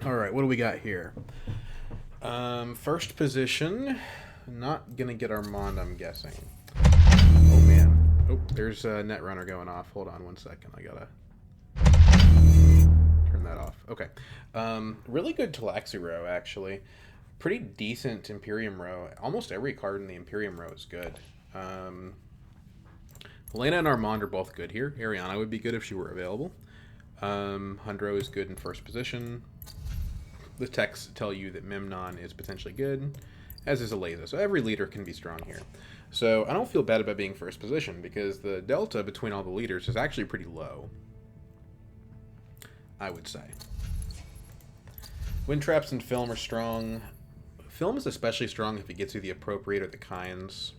All right, what do we got here? First position. Not gonna get Armand, I'm guessing. Oh man. Oh, there's a Netrunner going off. Hold on one second. I gotta turn that off. Okay. Really good Talaxi row, actually. Pretty decent Imperium row. Almost every card in the Imperium row is good. Helena and Armand are both good here. Ariana would be good if she were available. Hundro is good in first position. The texts tell you that Memnon is potentially good, as is Aleza. So every leader can be strong here. So I don't feel bad about being first position because the delta between all the leaders is actually pretty low, I would say. Wind traps and film are strong. Film is especially strong if it gets you the appropriate or the kinds.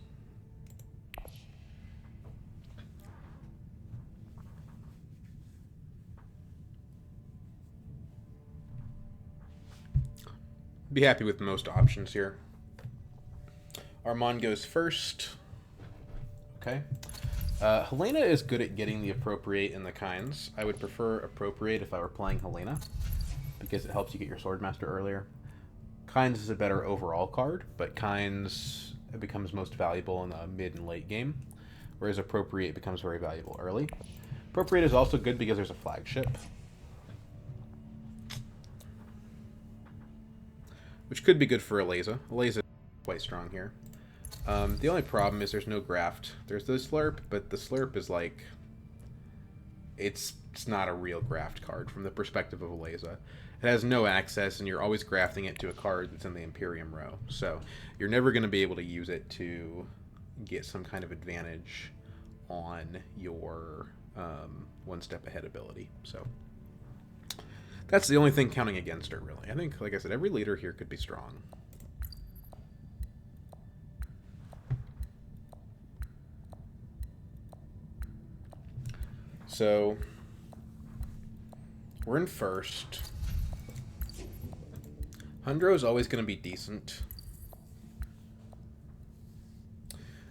Be happy with most options here. Armand goes first. Okay. Helena is good at getting the appropriate and the kinds. I would prefer appropriate if I were playing Helena, because it helps you get your Swordmaster earlier. Kinds is a better overall card, but kinds becomes most valuable in the mid and late game, whereas appropriate becomes very valuable early. Appropriate is also good because there's a flagship, which could be good for Aleza. Aleza is quite strong here. The only problem is there's no graft. There's the Slurp, but the Slurp is like... It's not a real graft card from the perspective of Aleza. It has no access, and you're always grafting it to a card that's in the Imperium row. So you're never going to be able to use it to get some kind of advantage on your one step ahead ability. So that's the only thing counting against her, really. I think, like I said, every leader here could be strong. So we're in first. Hundro is always going to be decent,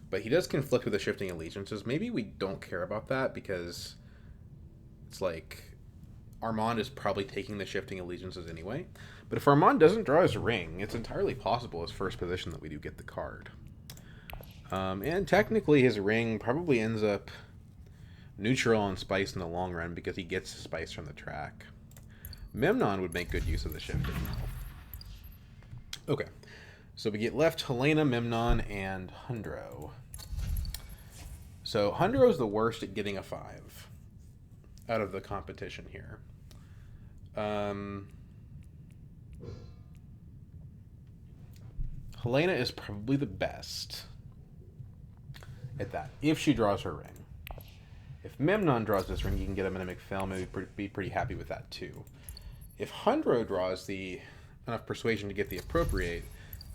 but he does conflict with the shifting allegiances. Maybe we don't care about that because it's like Armand is probably taking the shifting allegiances anyway. But if Armand doesn't draw his ring, it's entirely possible as first position that we do get the card. And technically his ring probably ends up neutral on spice in the long run because he gets spice from the track. Memnon would make good use of the shifting. Okay, so we get left Helena, Memnon, and Hundro. So Hundro is the worst at getting a 5 out of the competition here. Helena is probably the best at that, if she draws her ring. If Memnon draws this ring, you can get a mimic film and be pretty happy with that too. If Hundro draws enough persuasion to get the appropriate,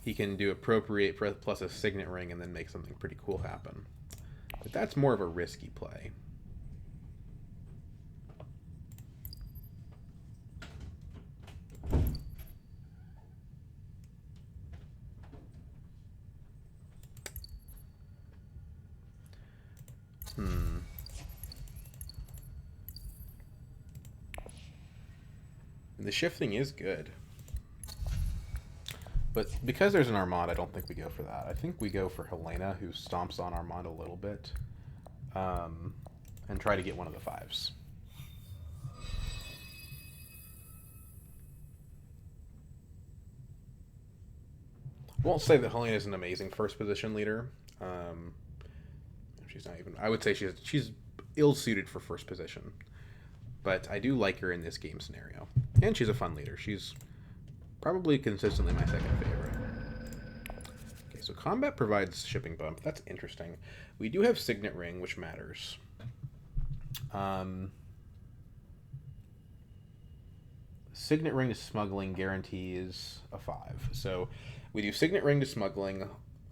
he can do appropriate plus a signet ring and then make something pretty cool happen. But that's more of a risky play. And the shifting is good. But because there's an Armand, I don't think we go for that. I think we go for Helena, who stomps on Armand a little bit, and try to get one of the 5s. I won't say that Helena is an amazing first position leader. She's not even... I would say she's ill-suited for first position. But I do like her in this game scenario. And she's a fun leader. She's probably consistently my second favorite. Okay, so combat provides shipping bump. That's interesting. We do have signet ring, which matters. Signet ring to smuggling guarantees a 5. So we do signet ring to smuggling,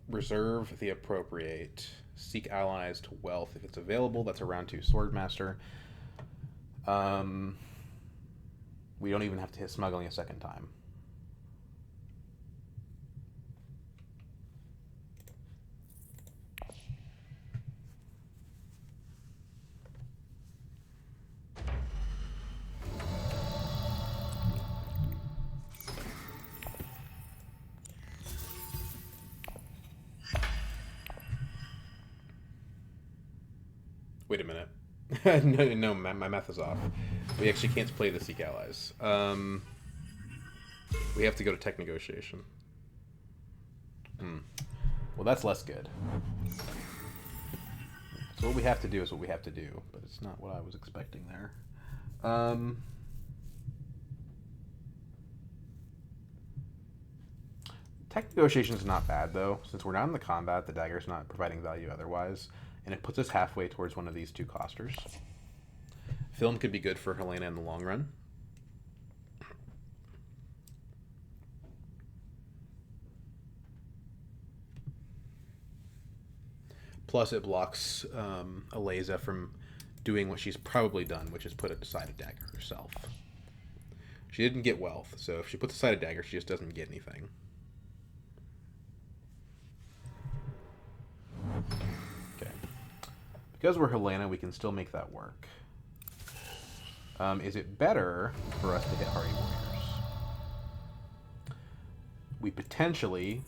reserve the appropriate, seek allies to wealth if it's available. That's a round 2 Swordmaster. We don't even have to hit smuggling a second time. Wait a minute. No, no, my math is off. We actually can't play the Seek Allies. We have to go to tech negotiation. Hmm. Well, that's less good. So what we have to do is what we have to do, but it's not what I was expecting there. Tech negotiation is not bad, though. Since we're not in the combat, the dagger's not providing value otherwise, and it puts us halfway towards one of these two costers. Film could be good for Helena in the long run. Plus, it blocks Aleza from doing what she's probably done, which is put aside a dagger herself. She didn't get wealth, so if she puts aside a dagger, she just doesn't get anything. Okay. Because we're Helena, we can still make that work. Is it better for us to hit Hardy Warriors? We potentially,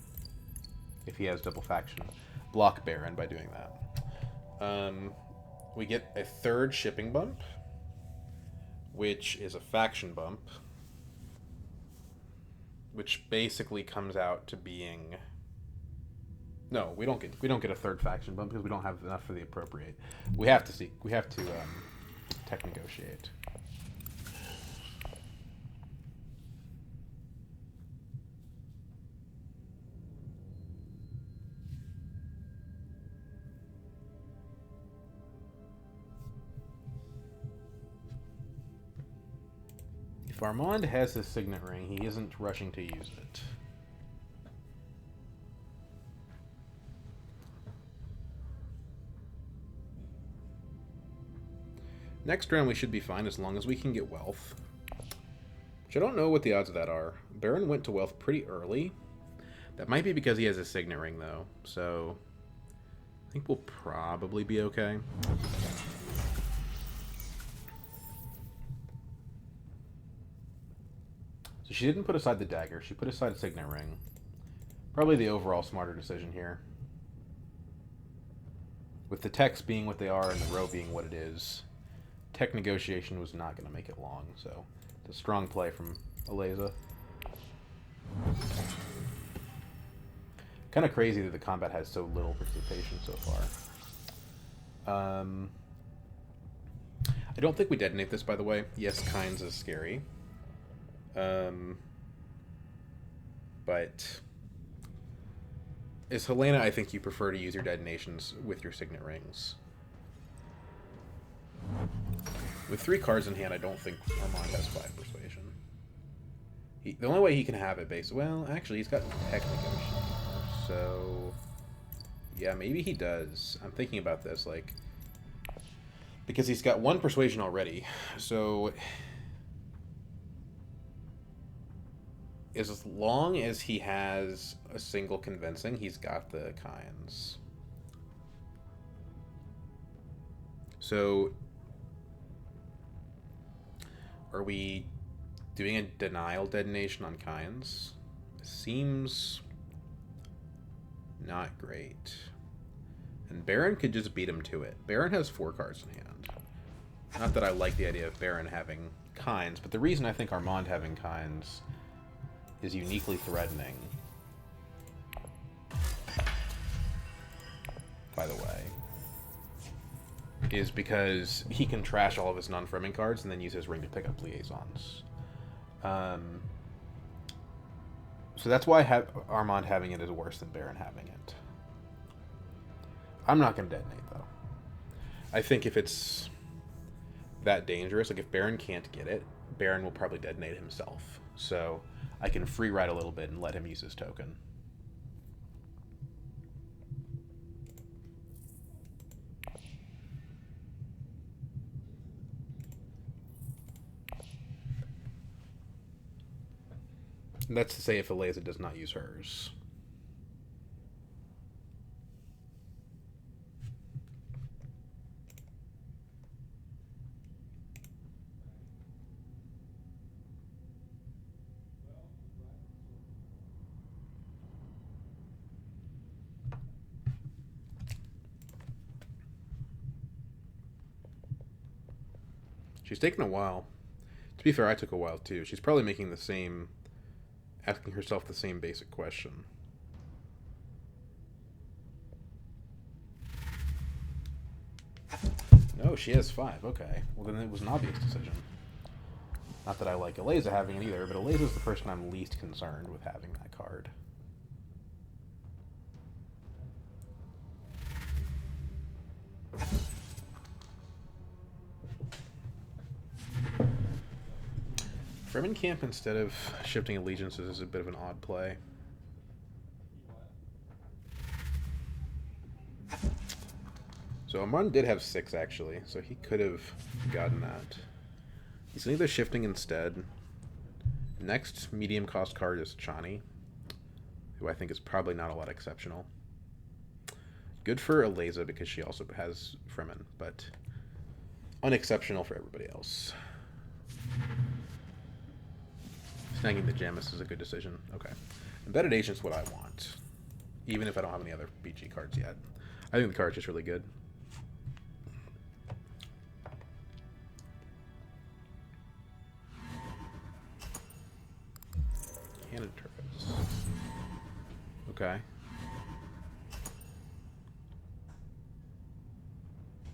if he has double faction, block Baron by doing that. We get a third shipping bump, which is a faction bump, which basically comes out to being... No, we don't get a third faction bump because we don't have enough for the appropriate. We have to tech negotiate. If Armand has his signet ring, he isn't rushing to use it. Next round we should be fine as long as we can get wealth. Which I don't know what the odds of that are. Baron went to wealth pretty early. That might be because he has a signet ring though, so I think we'll probably be okay. So she didn't put aside the dagger, she put aside a signet ring. Probably the overall smarter decision here. With the techs being what they are and the row being what it is, tech negotiation was not going to make it long, so it's a strong play from Aleza. Kind of crazy that the combat has so little participation so far. I don't think we detonate this, by the way. Yes, Kynes is scary. But as Helena, I think you prefer to use your detonations with your signet rings. With 3 cards in hand, I don't think Armand has 5 persuasion. The only way he can have it well, actually, he's got tech negotiator, so yeah, maybe he does. I'm thinking about this, like, because he's got 1 persuasion already, so as long as he has a single convincing, he's got the Kynes. So are we doing a denial detonation on Kynes? Seems not great. And Baron could just beat him to it. Baron has 4 cards in hand. Not that I like the idea of Baron having Kynes, but the reason I think Armand having Kynes is uniquely threatening, by the way, is because he can trash all of his non-Fremen cards and then use his ring to pick up liaisons. So that's why Armand having it is worse than Baron having it. I'm not going to detonate, though. I think if it's that dangerous, like if Baron can't get it, Baron will probably detonate himself. So I can free ride a little bit and let him use his token. And that's to say if Aleza does not use hers. She's taken a while. To be fair, I took a while too. She's probably making the same, asking herself the same basic question. No, she has 5. Okay. Well, then it was an obvious decision. Not that I like Eliza having it either, but Eliza's the person I'm least concerned with having that card. Fremen Camp instead of shifting allegiances is a bit of an odd play. So Amon did have 6 actually, so he could have gotten that. He's either shifting instead. Next medium cost card is Chani, who I think is probably not a lot exceptional. Good for Eliza because she also has Fremen, but unexceptional for everybody else. Snagging the Jamis is a good decision. Okay. Embedded Agent's what I want, even if I don't have any other BG cards yet. I think the card's just really good. Cannon turrets. Okay.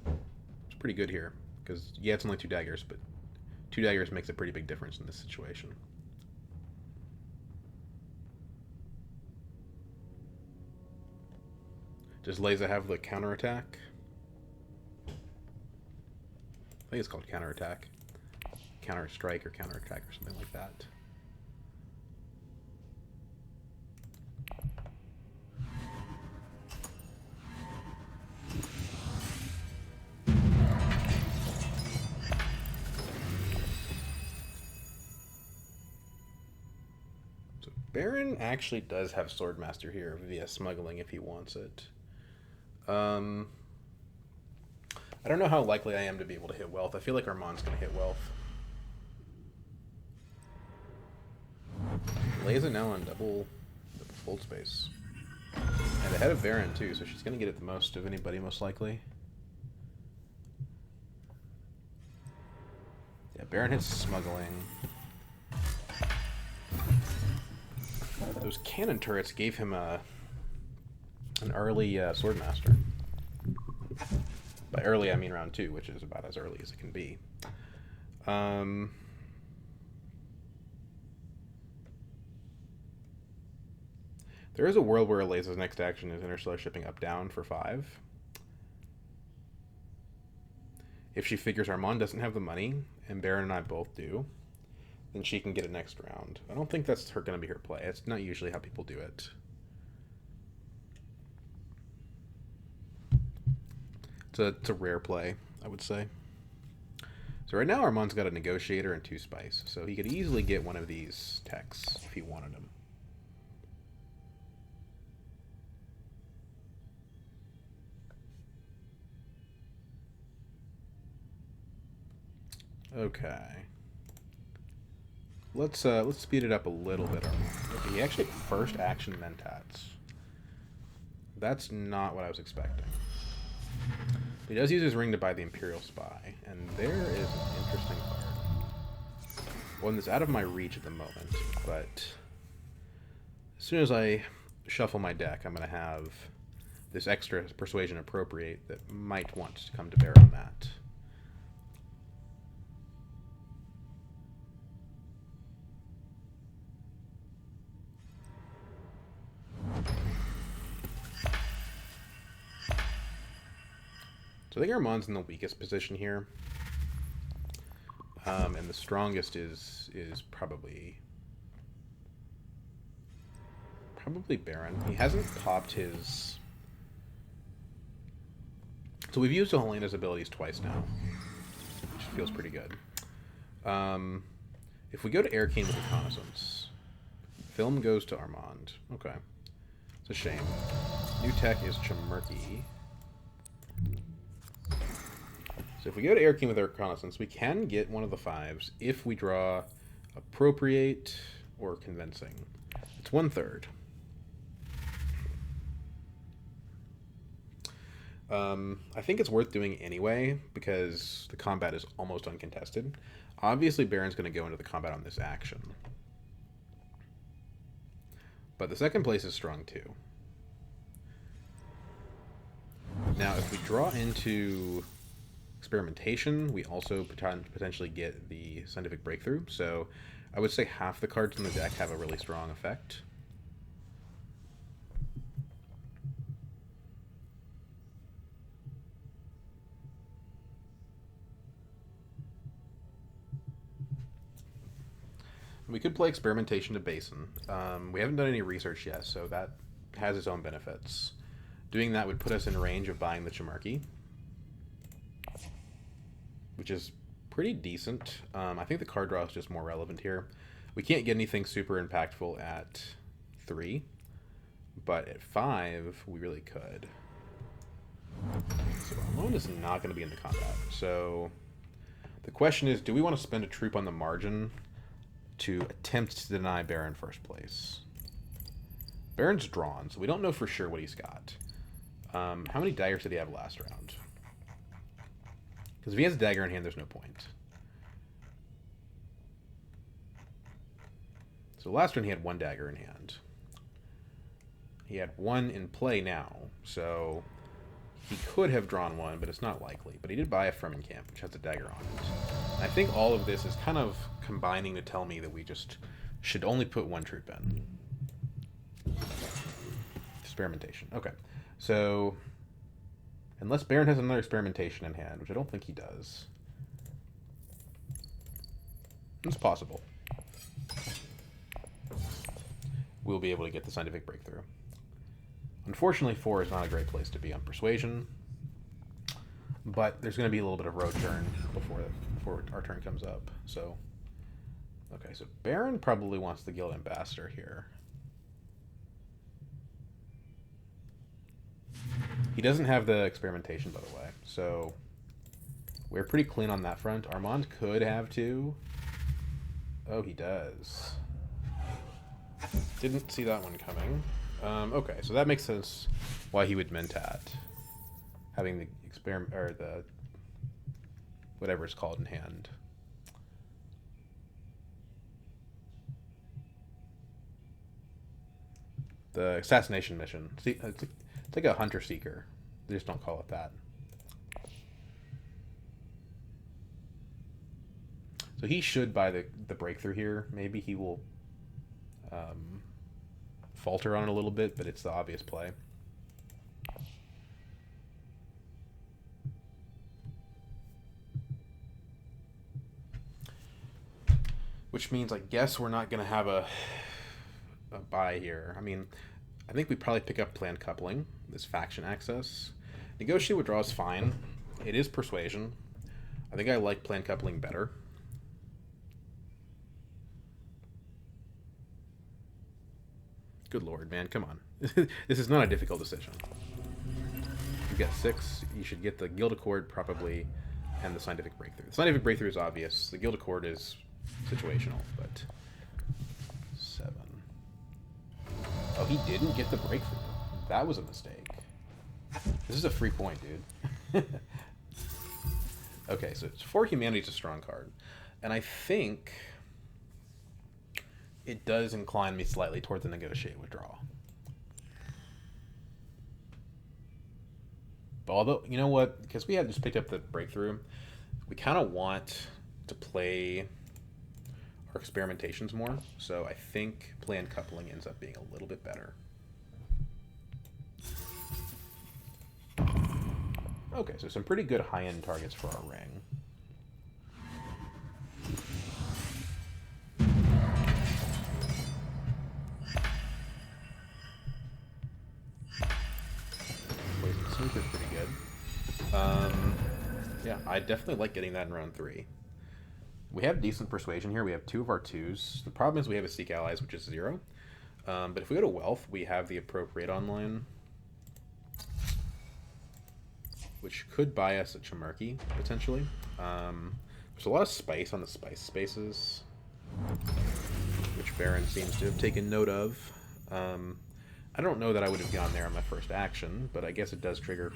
It's pretty good here, because, yeah, it's only 2 daggers, but 2 daggers makes a pretty big difference in this situation. Does Leza have the counterattack? I think it's called counterattack. Counter strike or counterattack or something like that. So Baron actually does have Swordmaster here via smuggling if he wants it. I don't know how likely I am to be able to hit wealth. I feel like Armand's going to hit wealth. Leza now on double fold space. And ahead of Baron too, so she's going to get it the most of anybody most likely. Yeah, Baron hits smuggling. Those cannon turrets gave him an early Swordmaster. By early, I mean round 2, which is about as early as it can be. There is a world where Eliza's next action is Interstellar Shipping up-down for 5. If she figures Armand doesn't have the money, and Baron and I both do, then she can get it next round. I don't think that's going to be her play. It's not usually how people do it. It's a rare play, I would say. So right now Armand's got a Negotiator and 2 Spice, so he could easily get one of these techs if he wanted them. Okay. Let's speed it up a little bit, Armand. Okay, he actually first action Mentats. That's not what I was expecting. He does use his ring to buy the Imperial Spy, and there is an interesting card. One that's out of my reach at the moment, but as soon as I shuffle my deck, I'm going to have this extra Persuasion Appropriate that might want to come to bear on that. So I think Armand's in the weakest position here, and the strongest is probably Baron. He hasn't popped his. So we've used Helena's abilities twice now, which feels pretty good. If we go to Airkeen with Reconnaissance, Film goes to Armand. Okay, it's a shame. New tech is Chimurky. So if we go to Airkeen with our Reconnaissance, we can get one of the 5s if we draw Appropriate or Convincing. It's 1/3. I think it's worth doing anyway because the combat is almost uncontested. Obviously, Baron's going to go into the combat on this action. But the second place is strong too. Now, if we draw into experimentation, we also potentially get the scientific breakthrough. So I would say half the cards in the deck have a really strong effect. We could play experimentation to Basin. We haven't done any research yet, so that has its own benefits. Doing that would put us in range of buying the Chimarchy, which is pretty decent. I think the card draw is just more relevant here. We can't get anything super impactful at 3, but at 5, we really could. So Armand is not going to be in the combat. So the question is, do we want to spend a troop on the margin to attempt to deny Baron first place? Baron's drawn, so we don't know for sure what he's got. How many daggers did he have last round? Because if he has a dagger in hand, there's no point. So last round he had 1 dagger in hand. He had 1 in play now, so he could have drawn 1, but it's not likely. But he did buy a Fremen Camp, which has a dagger on it. And I think all of this is kind of combining to tell me that we just should only put 1 troop in. Experimentation. Okay. So, unless Baron has another experimentation in hand, which I don't think he does. It's possible. We'll be able to get the scientific breakthrough. Unfortunately, 4 is not a great place to be on persuasion, but there's going to be a little bit of road turn before our turn comes up. So, okay, so Baron probably wants the Guild Ambassador here. He doesn't have the experimentation, by the way, so we're pretty clean on that front. Armand could have 2. Oh, he does. Didn't see that one coming. Okay, so that makes sense why he would Mentat. Having the experiment, or the whatever it's called in hand. The assassination mission. See, it's like a hunter seeker. They just don't call it that. So he should buy the breakthrough here. Maybe he will falter on it a little bit, but it's the obvious play. Which means I guess we're not going to have a buy here. I mean, I think we probably pick up planned coupling, this faction access. Negotiate withdrawal is fine. It is persuasion. I think I like planned coupling better. Good lord, man, come on. This is not a difficult decision. You've got 6. You should get the Guild Accord probably, and the scientific breakthrough. The scientific breakthrough is obvious. The Guild Accord is situational, but 7. Oh, he didn't get the breakthrough. That was a mistake. This is a free point, dude. Okay, so it's 4 humanity, it's a strong card. And I think it does incline me slightly toward the negotiate withdrawal. But although, you know what? Because we had just picked up the breakthrough, we kind of want to play our experimentations more. So I think planned coupling ends up being a little bit better. Okay, so some pretty good high-end targets for our ring. Sneaker's pretty good. Yeah, I definitely like getting that in round 3. We have decent persuasion here. We have 2 of our 2s. The problem is we have a Seek Allies, which is 0. But if we go to Wealth, we have the Appropriate online, which could buy us a Chimarchy, potentially. There's a lot of spice on the spice spaces, which Baron seems to have taken note of. I don't know that I would have gone there on my first action, but I guess it does trigger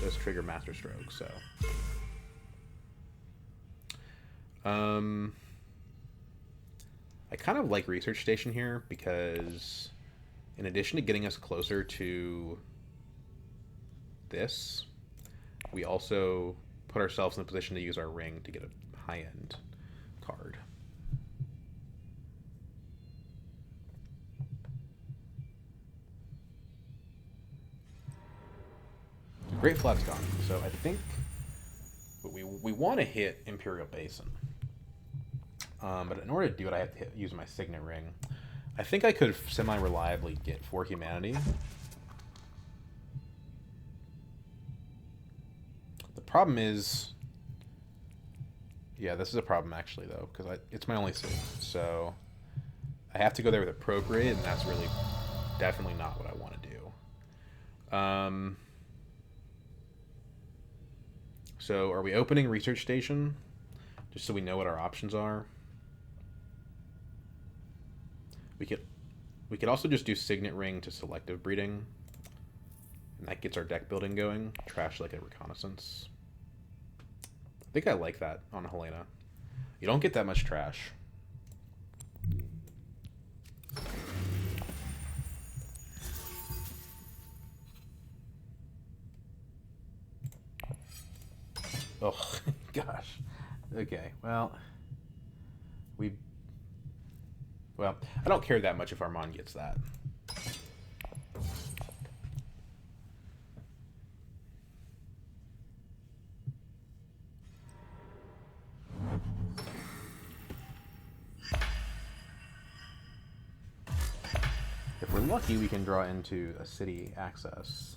does trigger Master Stroke, so. I kind of like Research Station here because in addition to getting us closer to this, we also put ourselves in a position to use our ring to get a high-end card. Great Flat's gone, so I think we want to hit Imperial Basin. But in order to do it, I have to use my Signet Ring. I think I could semi-reliably get 4 humanity. The problem is... Yeah, this is a problem actually, though, because it's my only city. So I have to go there with a Procreate, and that's really definitely not what I want to do. So are we opening Research Station? Just so we know what our options are. We could also just do Signet Ring to selective breeding. And that gets our deck building going. Trash like a Reconnaissance. I think I like that on Helena. You don't get that much trash. Oh, gosh. Okay, well... Well, I don't care that much if Armand gets that. If we're lucky, we can draw into a city access.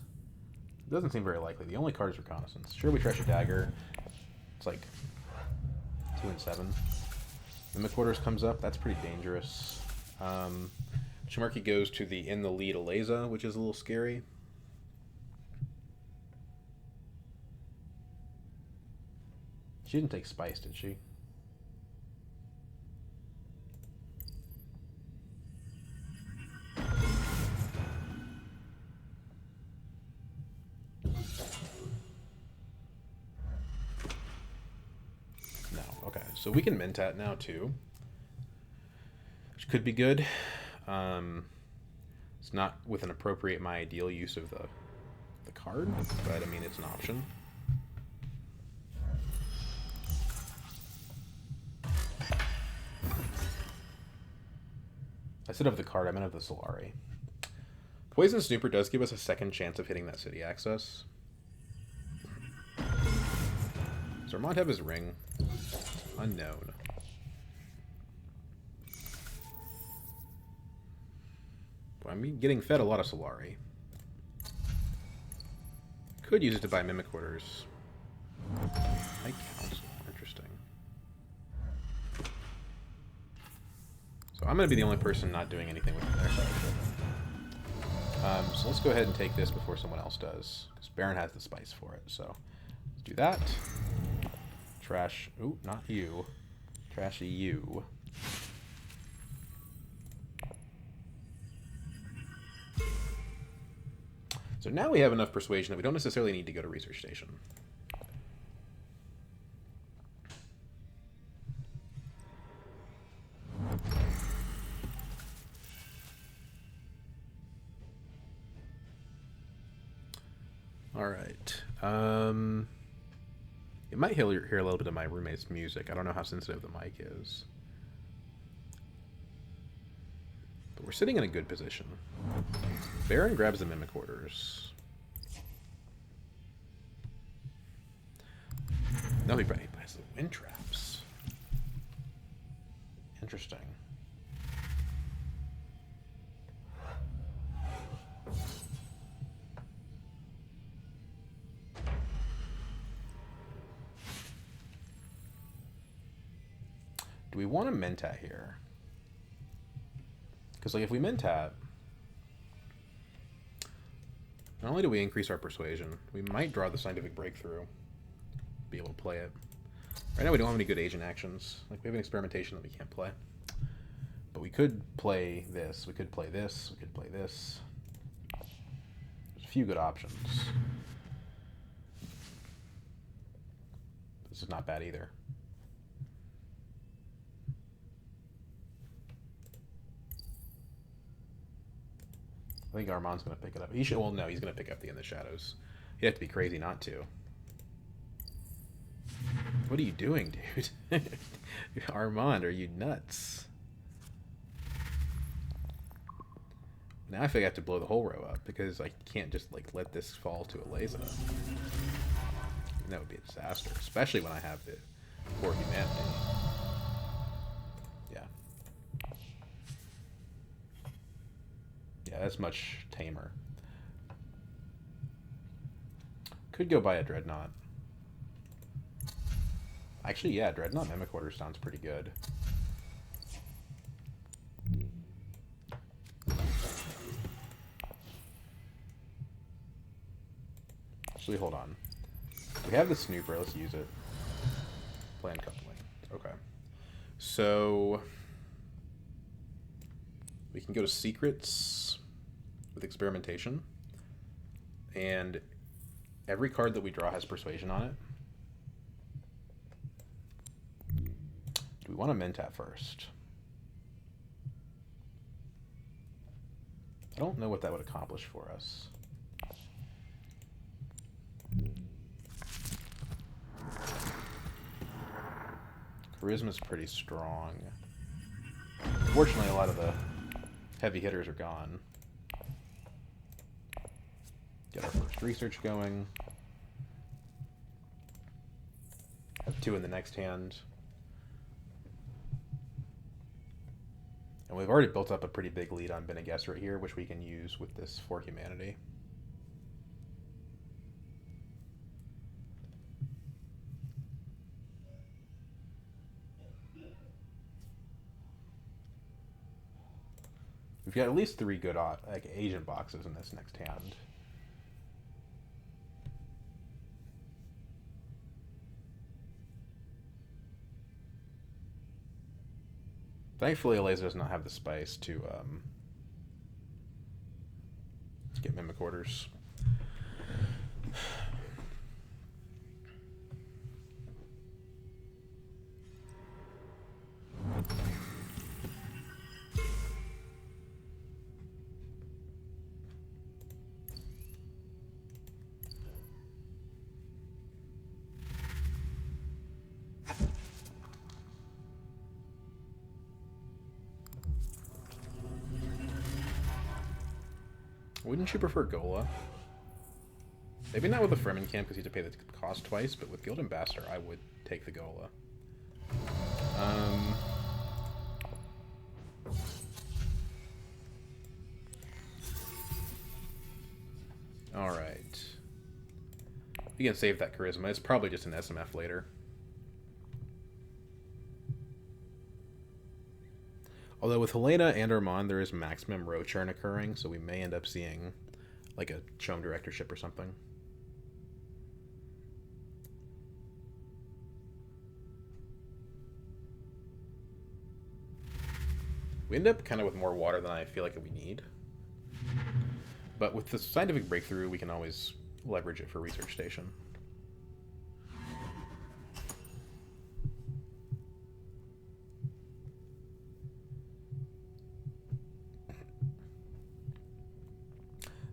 It doesn't seem very likely. The only card is Reconnaissance. Sure, we trash a dagger. It's like 2 and 7. Mimic Quarters comes up. That's pretty dangerous. Shimarki goes to the in the lead Aleza, which is a little scary. She didn't take Spice, did she? No, okay. So we can Mentat now, too. Which could be good. It's not with an appropriate my ideal use of the card, but I mean it's an option. I said of the card, I meant of the Solari. Poison Snooper does give us a second chance of hitting that city access. Does Armand have his ring? Unknown. I'm getting fed a lot of Solari. Could use it to buy Mimic Quarters. High Council. Interesting. So I'm going to be the only person not doing anything with their side. So let's go ahead and take this before someone else does. Because Baron has the spice for it. So let's do that. Trash. Ooh, not you. Trashy you. So now we have enough persuasion that we don't necessarily need to go to Research Station. All right. You might hear a little bit of my roommate's music. I don't know how sensitive the mic is. But we're sitting in a good position. Baron grabs the Mimic Orders. No, he buys the Wind Traps. Interesting. Do we want to Mentat here? Because, like, if we Mentat, not only do we increase our persuasion, we might draw the Scientific Breakthrough, be able to play it. Right now we don't have any good agent actions. Like, we have an experimentation that we can't play. But we could play this, we could play this, we could play this. There's a few good options. This is not bad either. I think Armand's going to pick it up. He should. Well, no, he's going to pick up the In the Shadows. You'd have to be crazy not to. What are you doing, dude? Armand, are you nuts? Now I feel like I have to blow the whole row up because I can't just like let this fall to Eleza. That would be a disaster, especially when I have the poor humanity. Yeah. Yeah, that's much tamer. Could go buy a Dreadnought. Actually, yeah, Dreadnought Mimic Order sounds pretty good. Actually, hold on. We have the Snooper. Let's use it. Plan coupling. Okay. So we can go to Secrets with Experimentation. And every card that we draw has Persuasion on it. Do we want to Mentat first? I don't know what that would accomplish for us. Charisma's pretty strong. Fortunately, a lot of the heavy hitters are gone. Get our first research going. Have 2 in the next hand. And we've already built up a pretty big lead on Bene Gesserit here, which we can use with this for humanity. We've got at least 3 good like agent boxes in this next hand. Thankfully, Eleza does not have the spice to get Mimic Orders. Wouldn't you prefer Gola? Maybe not with the Fremen camp because you have to pay the cost twice, but with Guild Ambassador, I would take the Gola. Alright. We can save that Charisma. It's probably just an SMF later. Although with Helena and Armand, there is maximum row churn occurring, so we may end up seeing like a Chome Directorship or something. We end up kind of with more water than I feel like we need. But with the Scientific Breakthrough, we can always leverage it for Research Station.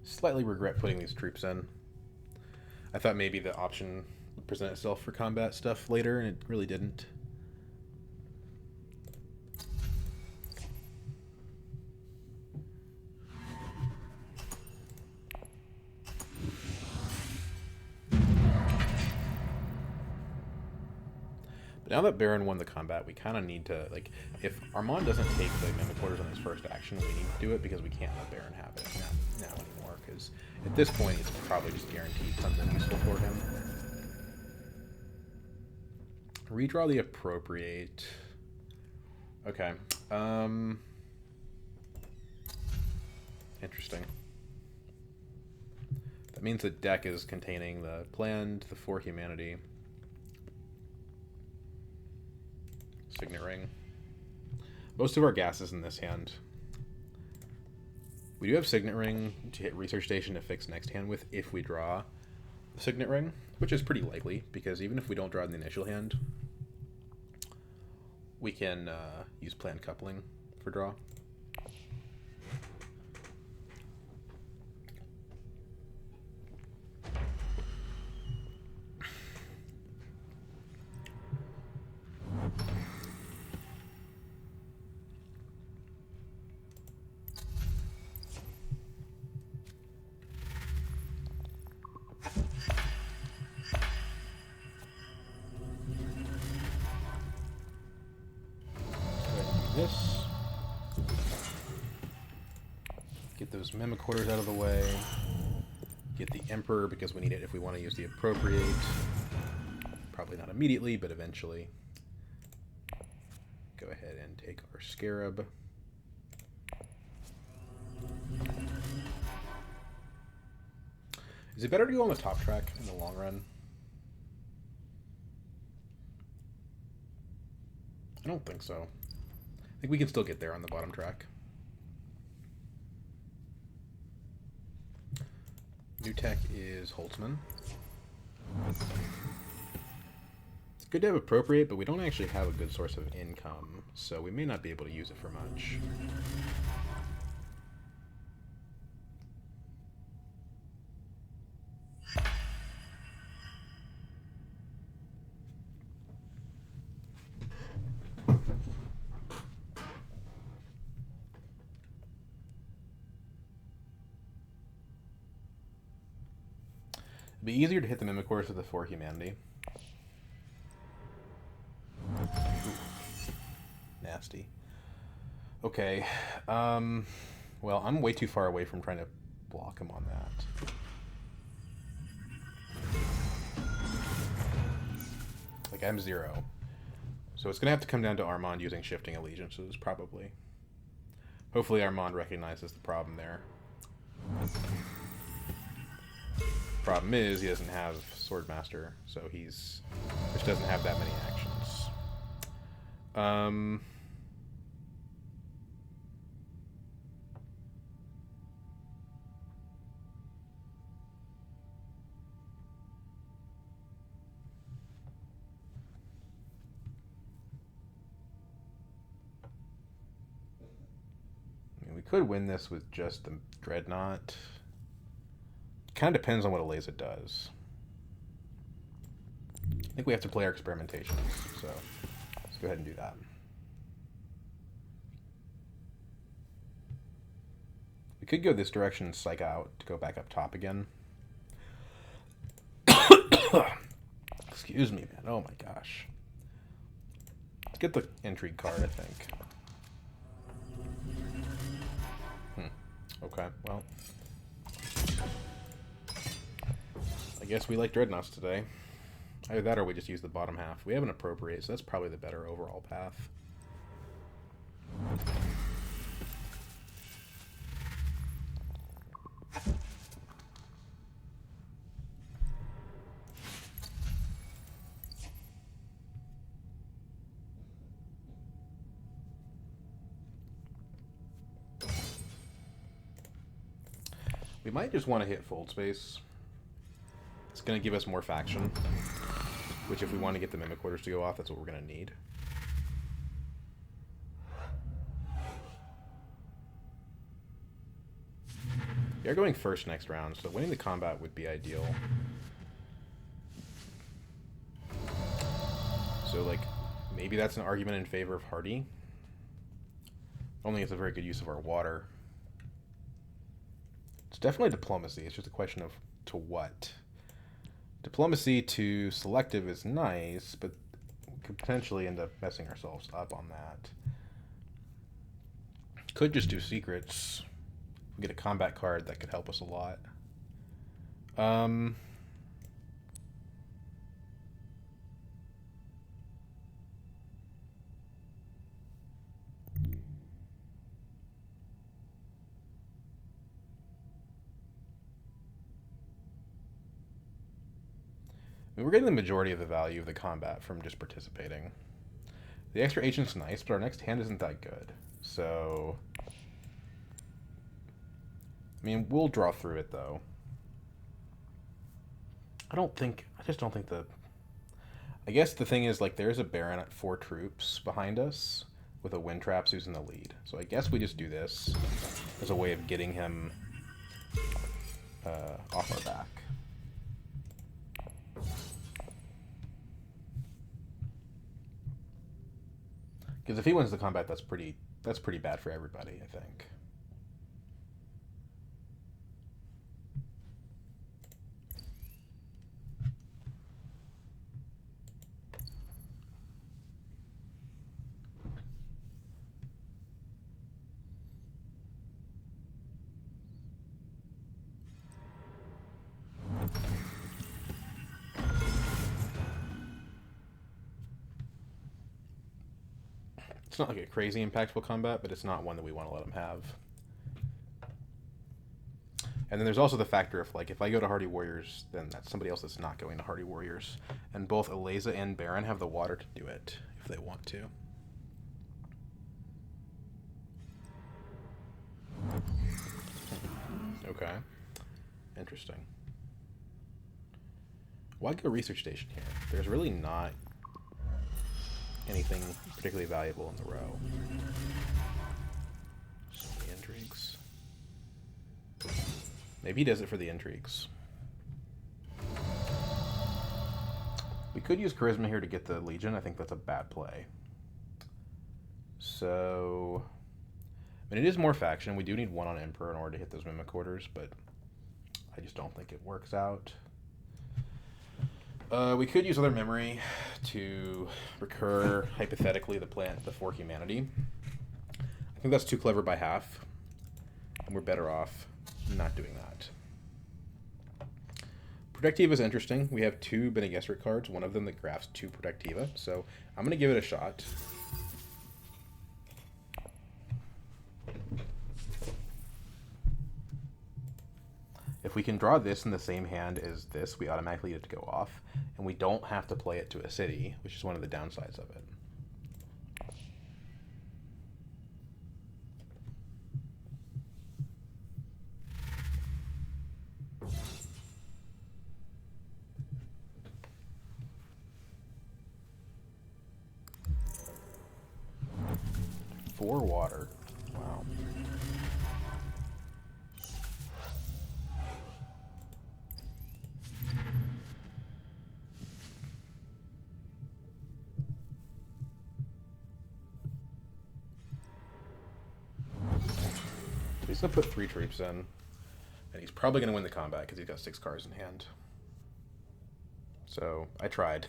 Slightly regret putting these troops in. I thought maybe the option would present itself for combat stuff later, and it really didn't. Now that Baron won the combat, we kind of need to, like, if Armand doesn't take the Mimic Orders on his first action, we need to do it because we can't let Baron have it now anymore, because at this point it's probably just guaranteed something useful for him. Redraw the Appropriate. Okay. Interesting. That means the deck is containing the Planned, the For Humanity, Signet Ring. Most of our gas is in this hand. We do have Signet Ring to hit Research Station to fix next hand with if we draw. Signet Ring, which is pretty likely, because even if we don't draw in the initial hand, we can use Planned Coupling for draw. This. Get those Mimic-Quarters out of the way. Get the Emperor because we need it if we want to use the Appropriate. Probably not immediately, but eventually. Go ahead and take our Scarab. Is it better to go on the top track in the long run? I don't think so. I think we can still get there on the bottom track. New tech is Holtzman. It's good to have Appropriate, but we don't actually have a good source of income, so we may not be able to use it for much. It'd be easier to hit the Mimic-Quarters with the 4 Humanity. Ooh. Nasty. Okay. Well, I'm way too far away from trying to block him on that. Like, I'm 0. So it's going to have to come down to Armand using Shifting Allegiances, probably. Hopefully Armand recognizes the problem there. Problem is, he doesn't have Swordmaster, so he's... which doesn't have that many actions. I mean, we could win this with just the Dreadnought. Kind of depends on what Eliza does. I think we have to play our experimentations, so let's go ahead and do that. We could go this direction and psych out to go back up top again. Excuse me, man. Oh my gosh. Let's get the Intrigue card, I think. Okay, well. I guess we like Dreadnoughts today. Either that or we just use the bottom half. We have an Appropriate, so that's probably the better overall path. We might just want to hit Fold Space. It's going to give us more faction, which if we want to get the Mimic-Quarters to go off, that's what we're going to need. We are going first next round, so winning the combat would be ideal. So, like, maybe that's an argument in favor of Hardy. Only it's a very good use of our water. It's definitely diplomacy. It's just a question of to what. Diplomacy to selective is nice, but we could potentially end up messing ourselves up on that. Could just do secrets. We get a combat card that could help us a lot. We're getting the majority of the value of the combat from just participating. The extra agent's nice, but our next hand isn't that good. So, I mean, we'll draw through it, though. I just don't think the... I guess the thing is, like, there's a Baron at 4 troops behind us with a wind traps who's in the lead. So I guess we just do this as a way of getting him off our back. Because if he wins the combat, that's pretty bad for everybody, I think. It's not like a crazy impactful combat, but it's not one that we want to let him have. And then there's also the factor of, like, if I go to Hardy Warriors, then that's somebody else that's not going to Hardy Warriors. And both Eliza and Baron have the water to do it, if they want to. Okay. Interesting. Why go research station here? There's really not anything particularly valuable in the row. So the intrigues. Maybe he does it for the intrigues. We could use charisma here to get the Legion. I think that's a bad play. So, I mean, it is more faction. We do need 1 on Emperor in order to hit those Mimic Orders, but I just don't think it works out. We could use other memory to recur, hypothetically, the plant, the 4 humanity. I think that's too clever by half, and we're better off not doing that. Protectiva is interesting. We have 2 Bene Gesserit cards, one of them that graphs 2 Protectiva, so I'm going to give it a shot. If we can draw this in the same hand as this, we automatically get to go off, and we don't have to play it to a city, which is one of the downsides of it. Four water. Wow. He's going to put 3 troops in, and he's probably going to win the combat because he's got 6 cards in hand. So, I tried.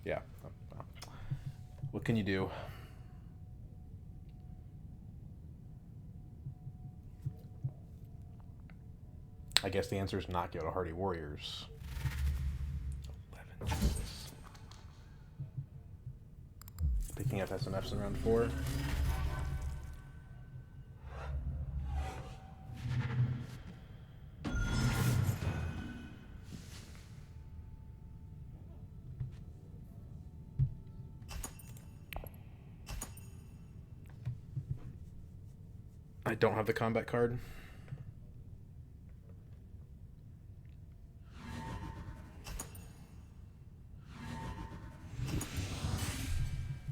Yeah. Well, what can you do? I guess the answer is not go to Hardy Warriors. 11 choices. Picking up SMFs in round 4. I don't have the combat card.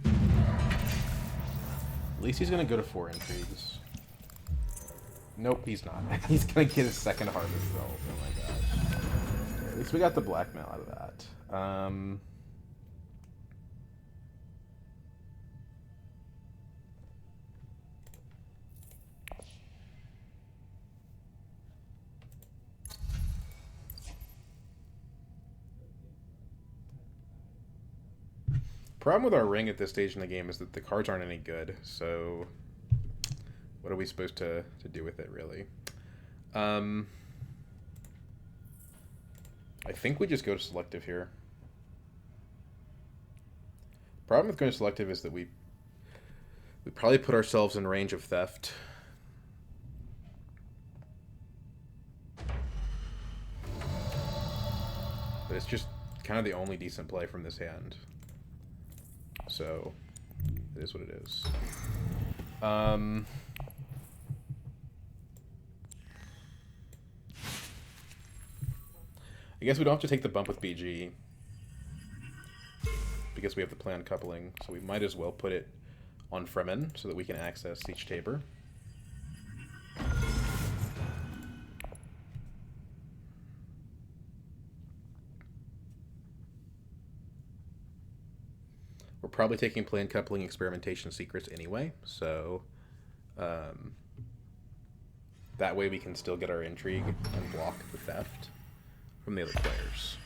At least he's going to go to 4 intrigues. Nope, he's not. He's going to get his second harvest, though. Oh my gosh. At least we got the blackmail out of that. Problem with our ring at this stage in the game is that the cards aren't any good, so what are we supposed to do with it, really? I think we just go to selective here. Problem with going to selective is that we probably put ourselves in range of theft. But it's just kind of the only decent play from this hand. So, it is what it is. I guess we don't have to take the bump with BG because we have the planned coupling, so we might as well put it on Fremen so that we can access Siege Tabor. We're probably taking planned coupling experimentation secrets anyway, so that way we can still get our intrigue and block the theft from the other players.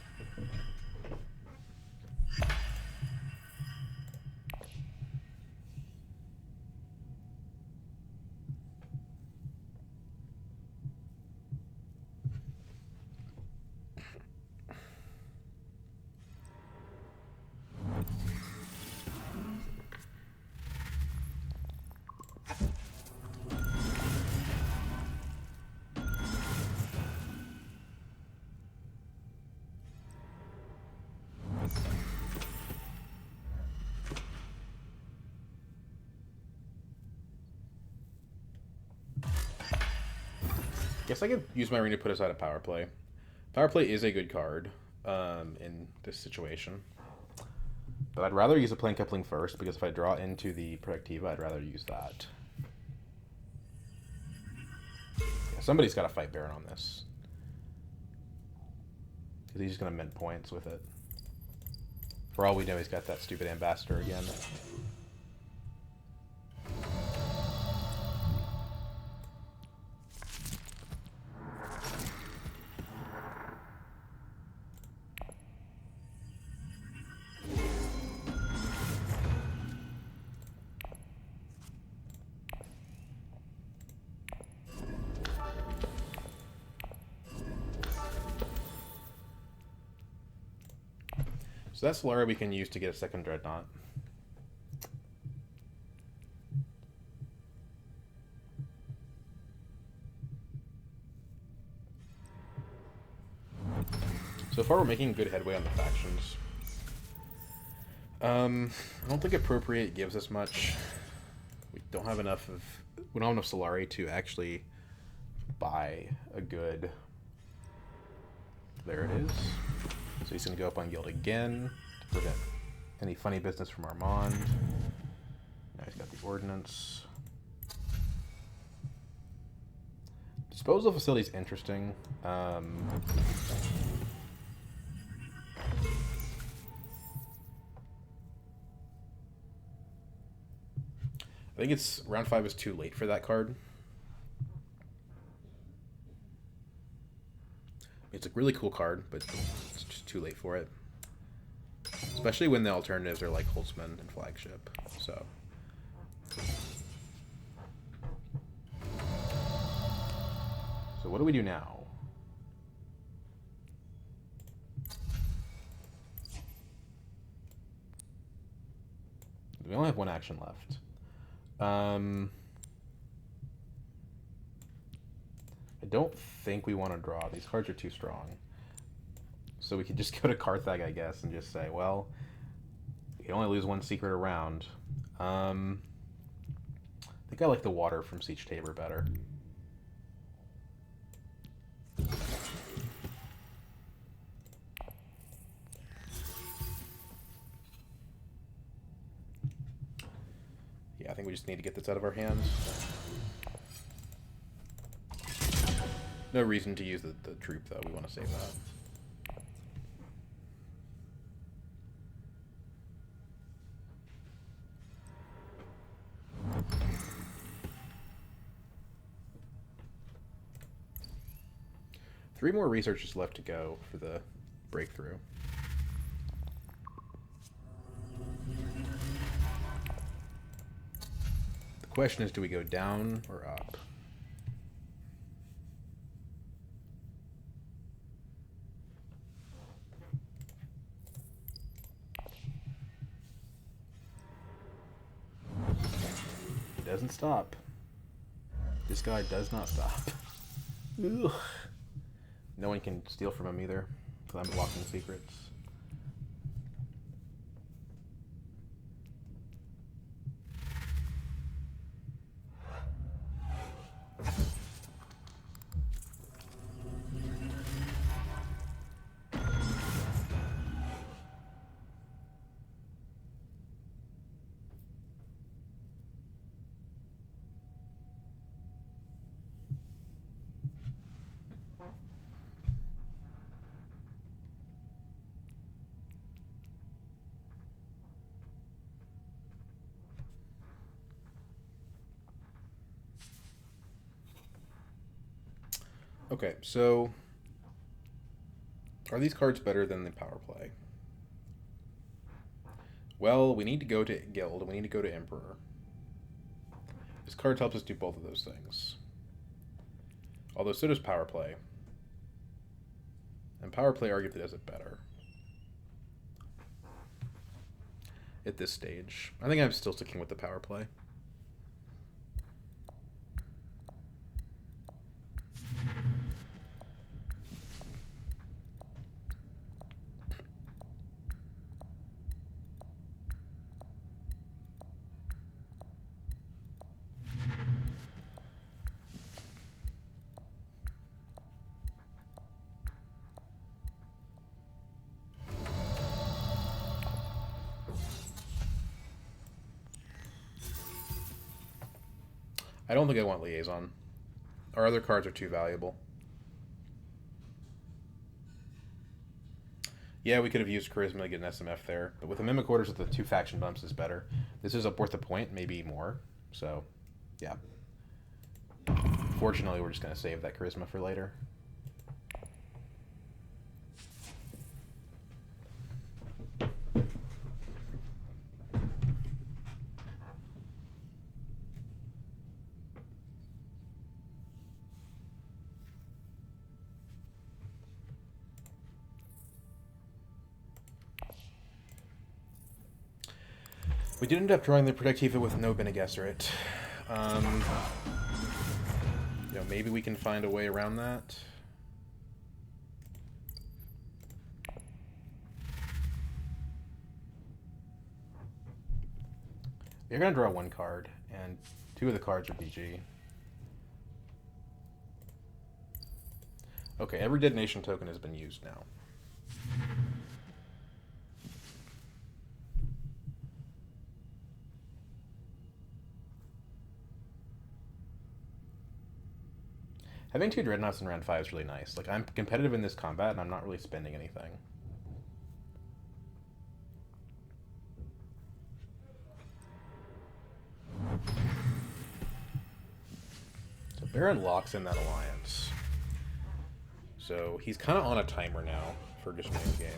Guess I could use my ring to put aside a power play. Power play is a good card in this situation. But I'd rather use a plane coupling first, because if I draw into the Protectiva, I'd rather use that. Yeah, somebody's got to fight Baron on this. Because he's just going to mint points with it. For all we know, he's got that stupid ambassador again. So that's Solara we can use to get a second Dreadnought. So far we're making good headway on the factions. I don't think Appropriate gives us much. We don't have enough Solari to actually buy a good... There it is. So he's going to go up on Guild again to prevent any funny business from Armand. Now he's got the Ordnance. Disposal facility is interesting. I think it's round 5 is too late for that card. It's a really cool card, but it's just too late for it. Especially when the alternatives are like Holtzman and Flagship. So what do we do now? We only have one action left. I don't think we want to draw. These cards are too strong. So we could just go to Carthag, I guess, and just say, well, you can only lose one secret a round. I think I like the water from Siege Tabor better. Yeah, I think we just need to get this out of our hands. No reason to use the troop, though. We want to save that. Three more researchers left to go for the breakthrough. The question is, do we go down or up? He doesn't stop. This guy does not stop. Ugh. No one can steal from him either, because I'm blocking secrets. Okay, so are these cards better than the power play? Well, we need to go to Guild, and we need to go to Emperor. This card helps us do both of those things. Although so does power play. And power play arguably does it better. At this stage. I think I'm still sticking with the power play. I don't think I want Liaison. Our other cards are too valuable. Yeah, we could have used Charisma to get an SMF there, but with the Mimic Orders with the 2 faction bumps is better. This is up worth a point, maybe more. So, yeah. Fortunately, we're just going to save that Charisma for later. We did end up drawing the Protectiva with no Bene Gesserit. You know, maybe we can find a way around that. You're going to draw 1 card, and 2 of the cards are BG. Okay, every detonation token has been used now. Having 2 Dreadnoughts in round 5 is really nice. Like, I'm competitive in this combat, and I'm not really spending anything. So Baron locks in that alliance. So he's kind of on a timer now for just winning the game.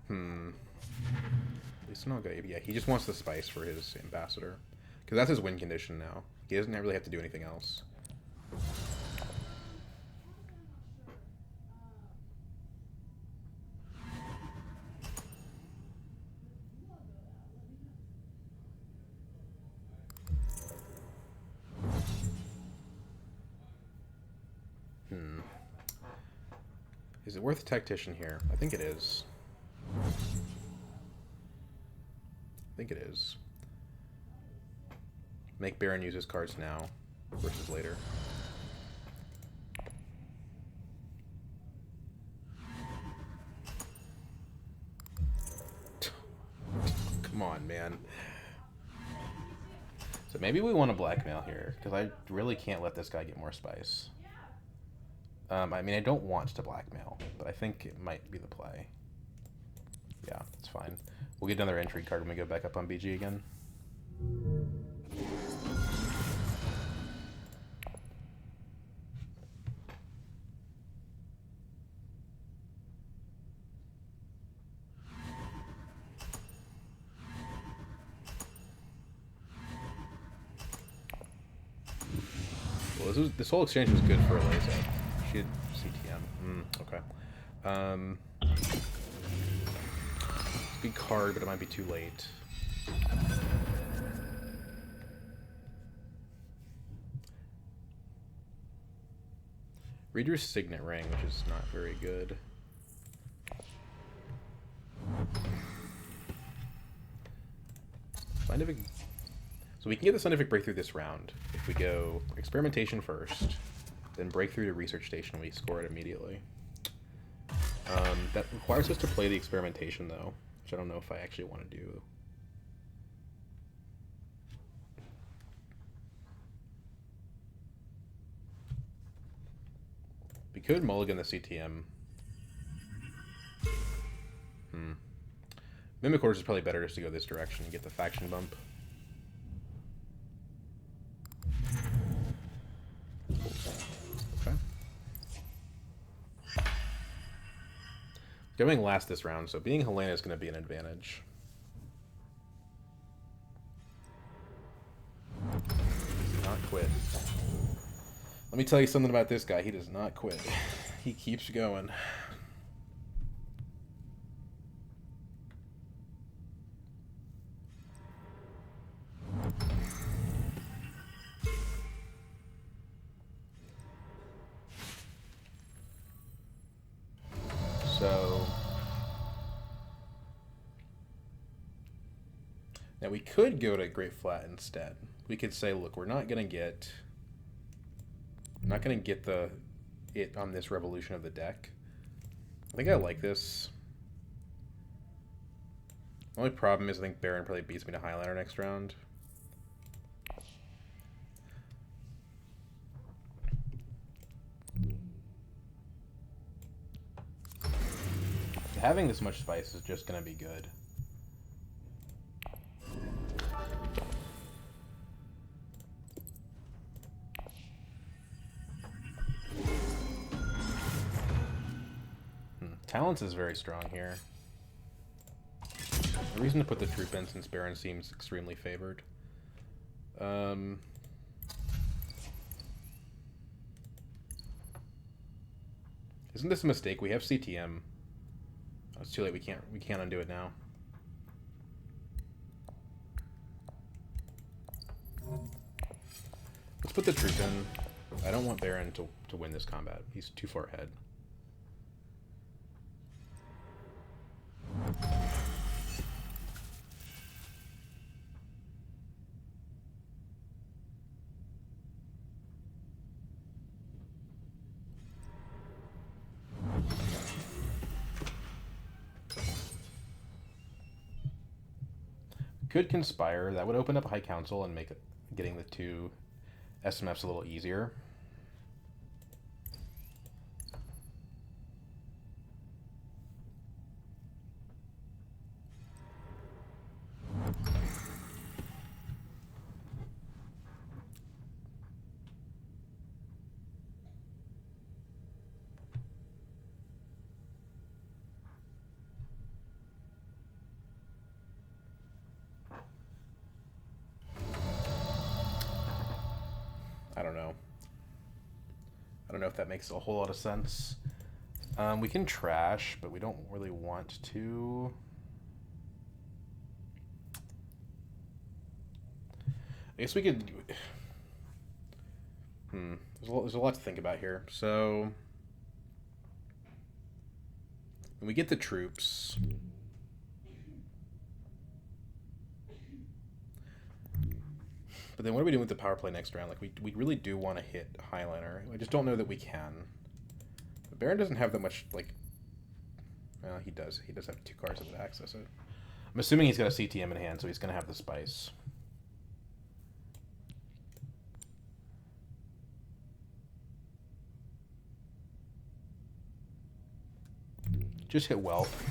At least not good. Yeah, he just wants the spice for his ambassador. Because that's his win condition now. He doesn't really have to do anything else. Is it worth a tactician here? I think it is. I think it is. Make Baron use his cards now versus later. Come on, man. So maybe we want to blackmail here, because I really can't let this guy get more spice. I mean, I don't want to blackmail, but I think it might be the play. Yeah, it's fine. We'll get another intrigue card when we go back up on BG again. Well, this whole exchange was good for Eliza. She had CTM. Okay. Good card, but it might be too late. Reader's Signet Ring, which is not very good. Scientific. So we can get the Scientific Breakthrough this round if we go Experimentation first, then Breakthrough to Research Station, and we score it immediately. That requires us to play the Experimentation, though, which I don't know if I actually want to do. We could mulligan the CTM. Mimic Orders is probably better just to go this direction and get the faction bump. Okay. Going last this round, so being Helena is going to be an advantage. Does not quit. Let me tell you something about this guy. He does not quit. He keeps going. So now we could go to Great Flat instead. We could say, look, we're not gonna get it on this revolution of the deck. I think I like this. The only problem is I think Baron probably beats me to Highliner next round. Having this much spice is just going to be good. Talents is very strong here. The reason to put the troop in since Baron seems extremely favored. Isn't this a mistake? We have CTM. Oh, it's too late. We can't undo it now. Let's put the troop in. I don't want Baron to win this combat. He's too far ahead. Could conspire. That would open up High Council and make getting the two SMFs a little easier. I don't know. I don't know if that makes a whole lot of sense. We can trash, but we don't really want to. I guess we could. There's a lot to think about here. So when we get the troops. But then what are we doing with the power play next round? Like, we really do want to hit Highliner. I just don't know that we can. But Baron doesn't have that much, like... Well, he does. He does have 2 cards that would access it. I'm assuming he's got a CTM in hand, so he's going to have the spice. Just hit Wealth.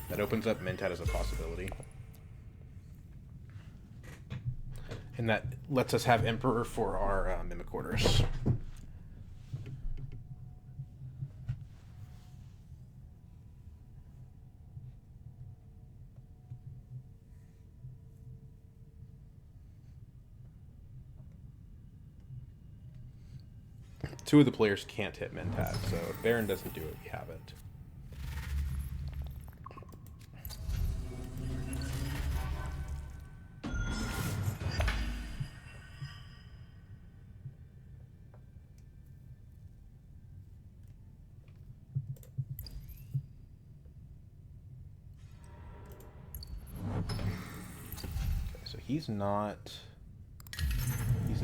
That opens up Mentat as a possibility. And that lets us have Emperor for our Mimic Orders. Two of the players can't hit Mentat, so if Baron doesn't do it, we have it. He's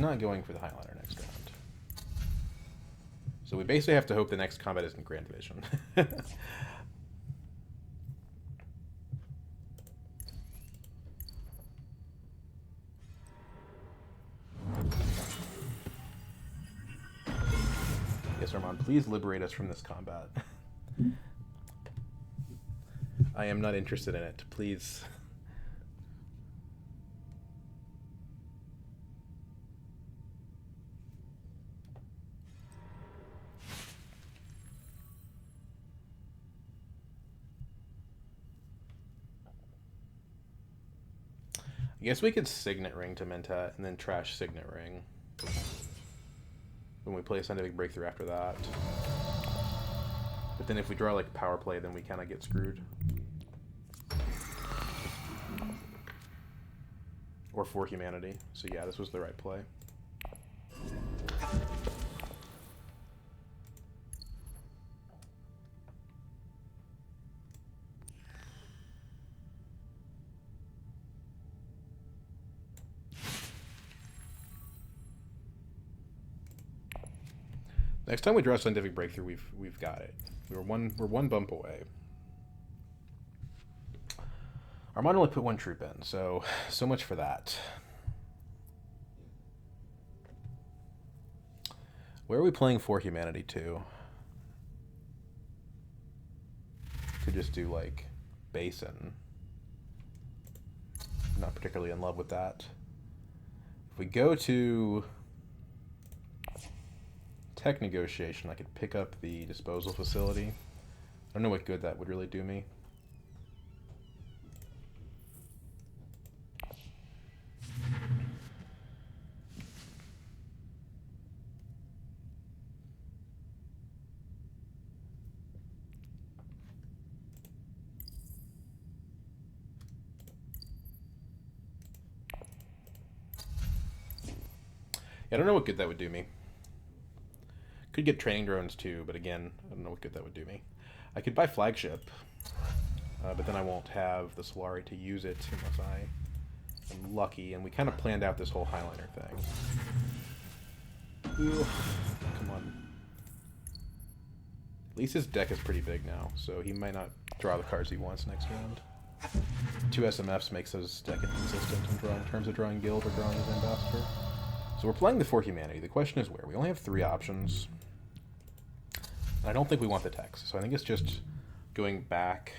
not going for the Highliner next round. So we basically have to hope the next combat isn't Grand Division. Yeah, this, Armand. Please liberate us from this combat. I am not interested in it. Please. I guess we could Signet Ring to Mentat and then trash Signet Ring when we play Scientific Breakthrough after that. But then if we draw like Power Play, then we kind of get screwed. Or For Humanity. So yeah, this was the right play. Next time we draw Scientific Breakthrough, we've got it. We're one bump away. Armand only put one troop in, so much for that. Where are we playing For Humanity to? Could just do like Basin. Not particularly in love with that. If we go to Tech Negotiation, I could pick up the Disposal Facility. I don't know what good that would really do me. Yeah, I don't know what good that would do me. Could get training drones too, but again, I don't know what good that would do me. I could buy Flagship, but then I won't have the Solari to use it unless I am lucky, and we kind of planned out this whole Highliner thing. Ooh, come on. At least his deck is pretty big now, so he might not draw the cards he wants next round. 2 SMFs makes his deck inconsistent in terms of drawing Guild or drawing his Ambassador. So we're playing the For Humanity. The question is where? We only have 3 options. And I don't think we want the text. So I think it's just going back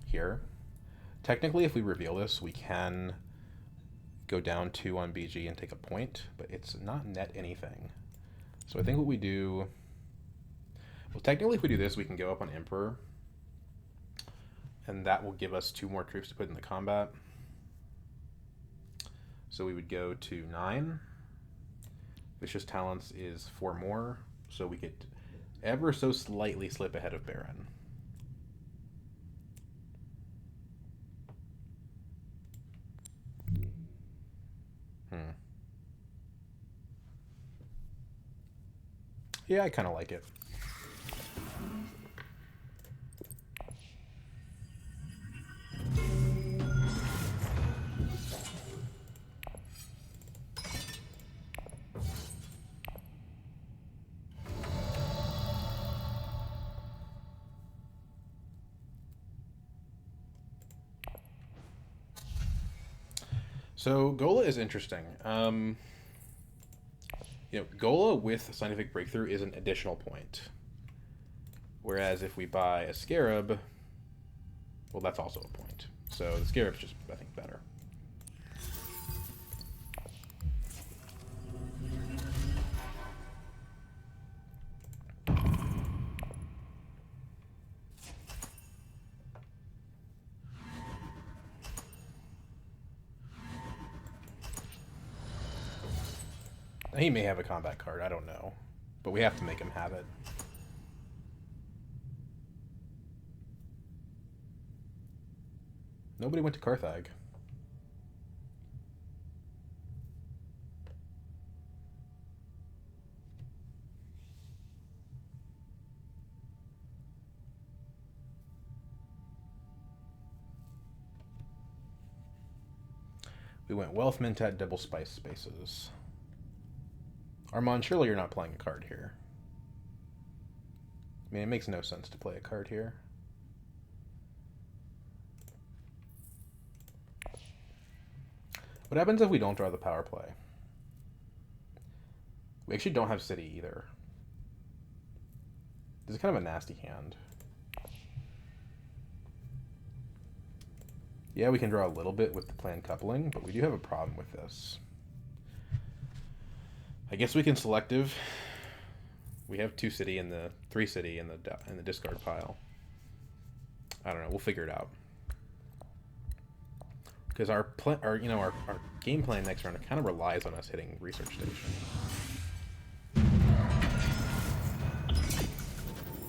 here. Technically, if we reveal this, we can go down 2 on BG and take a point, but it's not net anything. So I think what we do... Well, technically, if we do this, we can go up on Emperor. And that will give us 2 more troops to put in the combat. So we would go to 9. Vicious Talents is 4 more, so we could ever so slightly slip ahead of Baron. Yeah, I kind of like it. So Gola is interesting. Gola with Scientific Breakthrough is an additional point. Whereas if we buy a Scarab, well, that's also a point. So the Scarab's just, I think, better. He may have a combat card, I don't know. But we have to make him have it. Nobody went to Carthage. We went Wealth, Mentat, Double Spice Spaces. Armand, surely you're not playing a card here. I mean, it makes no sense to play a card here. What happens if we don't draw the power play? We actually don't have City either. This is kind of a nasty hand. Yeah, we can draw a little bit with the planned coupling, but we do have a problem with this. I guess we can selective. We have 2 city and the 3 city in the discard pile. I don't know. We'll figure it out. Because our game plan next round kind of relies on us hitting research station.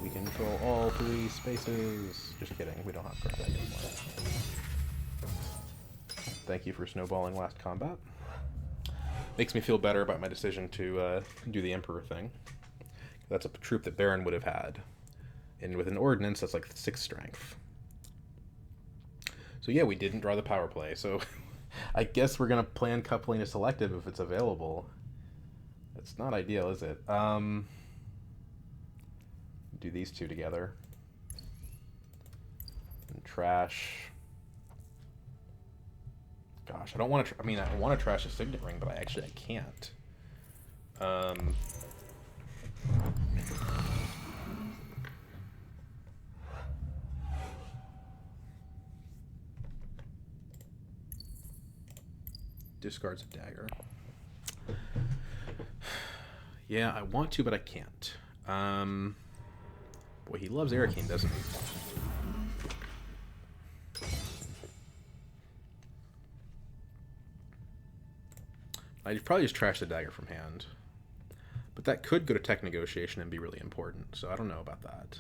We control all 3 spaces. Just kidding. We don't have cards anymore. Thank you for snowballing last combat. Makes me feel better about my decision to do the Emperor thing. That's a troop that Baron would have had. And with an ordnance, that's like 6 strength. So yeah, we didn't draw the power play. So I guess we're going to plan coupling to selective if it's available. It's not ideal, is it? Do these 2 together. And trash. Gosh, I don't want to. I mean, I want to trash a signet ring, but I can't. Discards a dagger. Yeah, I want to, but I can't. Boy, he loves Arcane, doesn't he? I'd probably just trash the dagger from hand. But that could go to tech negotiation and be really important, so I don't know about that.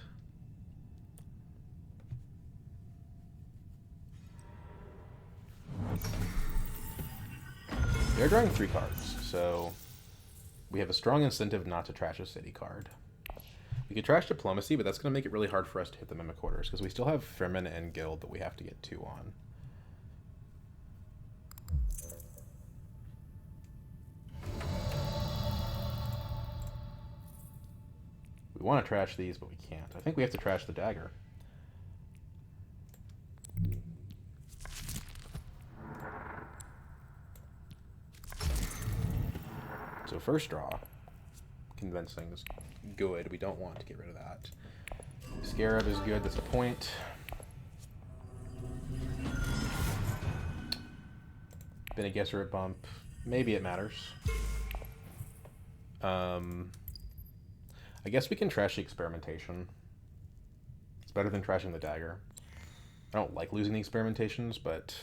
They're drawing 3 cards, so we have a strong incentive not to trash a city card. We could trash Diplomacy, but that's going to make it really hard for us to hit the Mimic Orders, because we still have Fremen and Guild that we have to get 2 on. We want to trash these, but we can't. I think we have to trash the dagger. So first draw. Convincing is good. We don't want to get rid of that. Scarab is good. That's the point. Bene Gesserit bump. Maybe it matters. I guess we can trash the experimentation. It's better than trashing the dagger. I don't like losing the experimentations, but...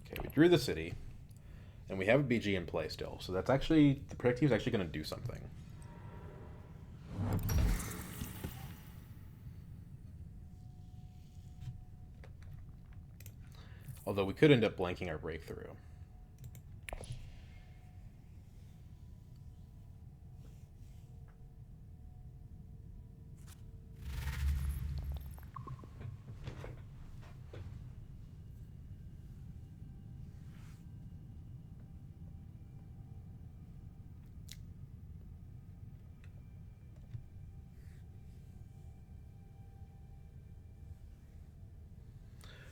Okay, we drew the city. And we have a BG in play still. So that's actually... The predictive is actually going to do something. Although we could end up blanking our breakthrough.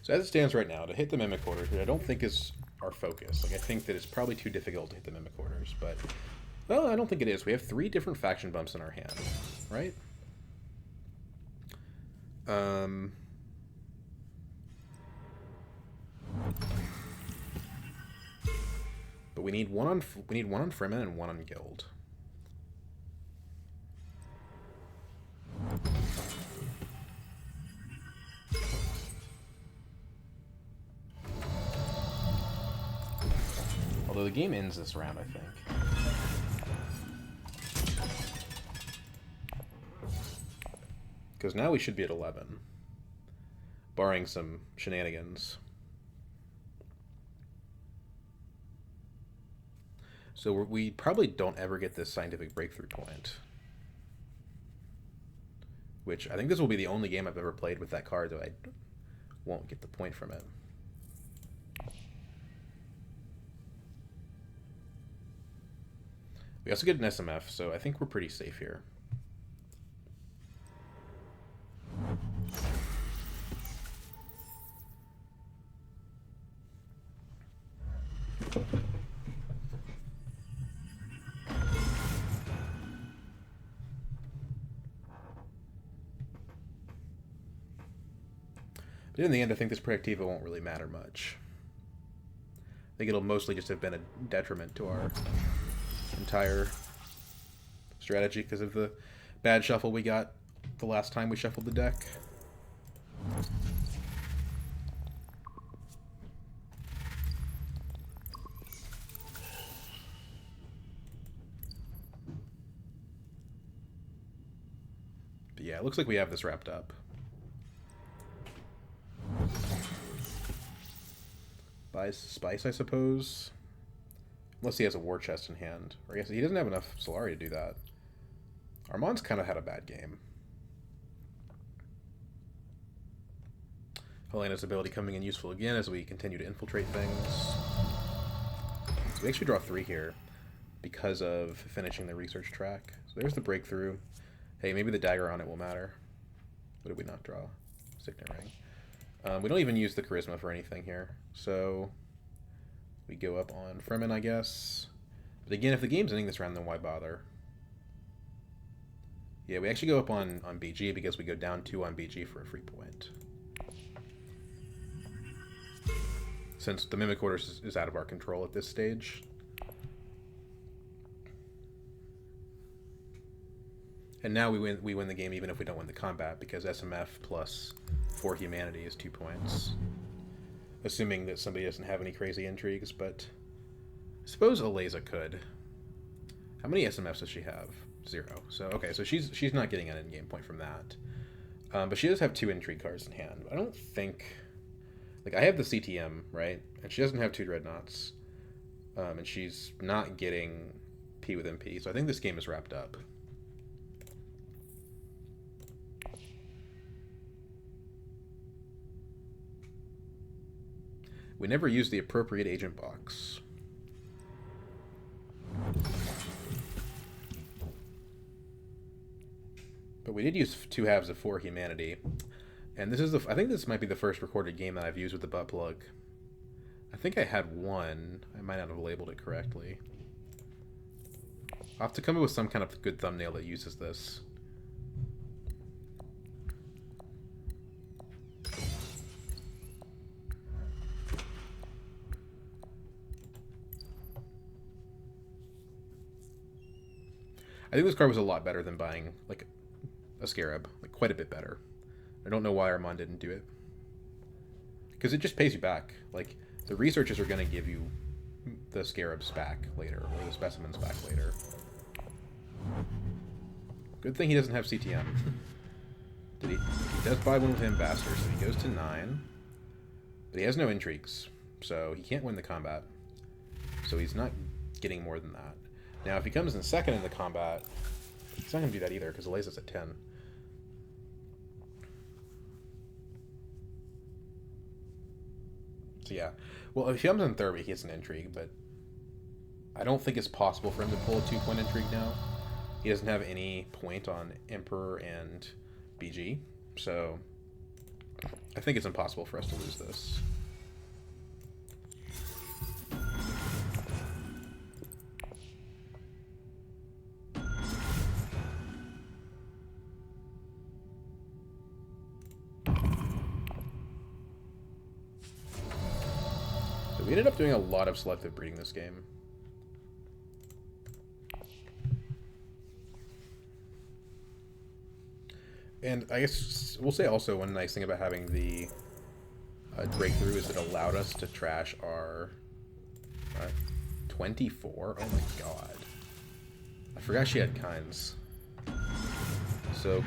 So as it stands right now, to hit the Mimic Orders, which I don't think is our focus. Like, I think that it's probably too difficult to hit the Mimic Orders, but... Well, I don't think it is. We have 3 different faction bumps in our hand, right? But we need one on Fremen and 1 on Guild. Although the game ends this round, I think. Because now we should be at 11. Barring some shenanigans. So we probably don't ever get this scientific breakthrough point. Which, I think this will be the only game I've ever played with that card, though I won't get the point from it. We also get an SMF, so I think we're pretty safe here. But in the end, I think this Proactiva won't really matter much. I think it'll mostly just have been a detriment to our entire strategy because of the bad shuffle we got the last time we shuffled the deck. But yeah, it looks like we have this wrapped up. Buys Spice, I suppose. Unless he has a war chest in hand. Or I guess he doesn't have enough Solari to do that. Armand's kind of had a bad game. Helena's ability coming in useful again as we continue to infiltrate things. So we actually draw 3 here because of finishing the research track. So there's the breakthrough. Hey, maybe the dagger on it will matter. What did we not draw? Signet ring. We don't even use the charisma for anything here. So we go up on Fremen, I guess. But again, if the game's ending this round, then why bother? Yeah, we actually go up on BG because we go down 2 on BG for a free point. Since the Mimic Order is out of our control at this stage. And now we win the game even if we don't win the combat, because SMF plus 4 humanity is 2 points. Assuming that somebody doesn't have any crazy intrigues, but I suppose Eliza could. How many SMFs does she have? 0. So okay, so she's not getting an in-game point from that. But she does have 2 intrigue cards in hand. I don't think, like, I have the CTM, right? And she doesn't have 2 dreadnoughts. And she's not getting P with MP. So I think this game is wrapped up. We never used the appropriate agent box. But we did use 2 halves of 4 humanity. And this is I think this might be the first recorded game that I've used with the butt plug. I think I had one. I might not have labeled it correctly. I'll have to come up with some kind of good thumbnail that uses this. I think this card was a lot better than buying, like, a Scarab. Like, quite a bit better. I don't know why Armand didn't do it. Because it just pays you back. Like, the researchers are going to give you the Scarabs back later, or the specimens back later. Good thing he doesn't have CTM. He does buy one with Ambassador, so he goes to 9. But he has no intrigues, so he can't win the combat. So he's not getting more than that. Now, if he comes in second in the combat, he's not going to do that either, because Eliza's at 10. So yeah. Well, if he comes in third, he gets an intrigue, but I don't think it's possible for him to pull a 2-point intrigue now. He doesn't have any point on Emperor and BG, so I think it's impossible for us to lose this. We ended up doing a lot of selective breeding this game. And I guess we'll say also one nice thing about having the breakthrough is it allowed us to trash our 24. Oh my god. I forgot she had kinds. So